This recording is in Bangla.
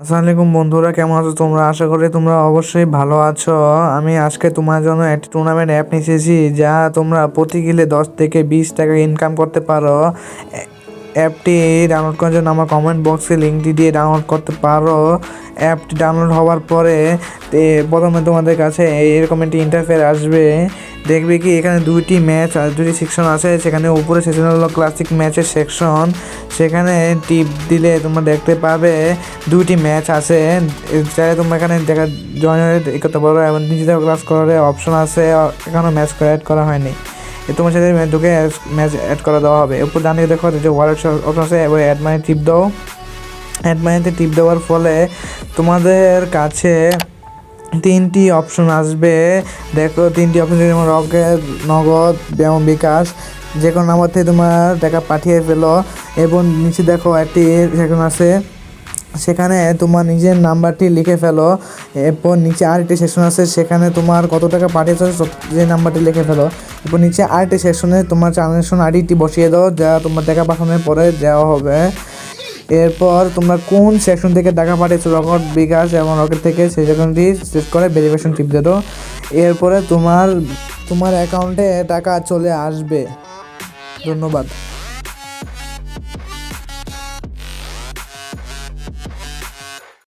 আসসালামু আলাইকুম বন্ধুরা, কেমন আছো তোমরা? আশা করি তোমরা অবশ্যই ভালো আছো। আমি আজকে তোমার জন্য একটি টুর্নামেন্ট অ্যাপ নিয়ে এসেছি, যা তোমরা প্রতি গেলে 10 থেকে 20 টাকা ইনকাম করতে পারো। অ্যাপটি ডাউনলোড করার জন্য আমার কমেন্ট বক্সে লিঙ্কটি দিয়ে ডাউনলোড করতে পারো। অ্যাপটি ডাউনলোড হওয়ার পরে প্রথমে তোমাদের কাছে এরকম একটি ইন্টারফেস আসবে। দেখবে কি এখানে দুইটি সেকশন আছে। সেখানে উপরে সেকশন হলো ক্লাসিক ম্যাচের সেকশন। সেখানে টিপ দিলে তোমরা দেখতে পাবে দুইটি ম্যাচ আছে। চাইলে তোমরা এখানে জয়েন হয়ে করতে পারো এবং নিচে ক্লাস করার অপশন আছে। এখানেও ম্যাচ অ্যাড করা হয়নি, তোমার সাথে ঢুকে ম্যাচ অ্যাড করে দেওয়া হবে। উপর ডান দিকে দেখো যে ওয়ালেট অপশন আছে, এবার অ্যাড মানি টিপ দাও। অ্যাড মানিতে টিপ দেওয়ার ফলে তোমাদের কাছে তিনটি অপশন আসবে। দেখো তিনটি অপশন, যেমন রকেট, নগদ এবং বিকাশ। যে কোনো নাম্বার থেকে তোমার টাকা পাঠিয়ে ফেলো এবং নিচে দেখো একটি সেকশন আছে, সেখানে তোমার নিজের নাম্বারটি লিখে ফেলো। এরপর নিচে আরেকটি সেকশন আছে, সেখানে তোমার কত টাকা পাঠিয়েছো যে নাম্বারটি লিখে ফেলো। এরপর নিচে আরেকটি সেকশনে তোমার ট্রানজ্যাকশন আইডিটি বসিয়ে দাও, যা তোমার টাকা পাঠানোর পরে দেওয়া হবে। এরপর তোমরা কোন সেকশন থেকে টাকা পাঠিয়েছো, রকেট, বিকাশ এবং রকেট থেকে, সেই সেকশনটি সিলেক্ট করে ভেরিফিকেশন টিপ দিয়ে দাও। এরপরে তোমার অ্যাকাউন্টে টাকা চলে আসবে। ধন্যবাদ।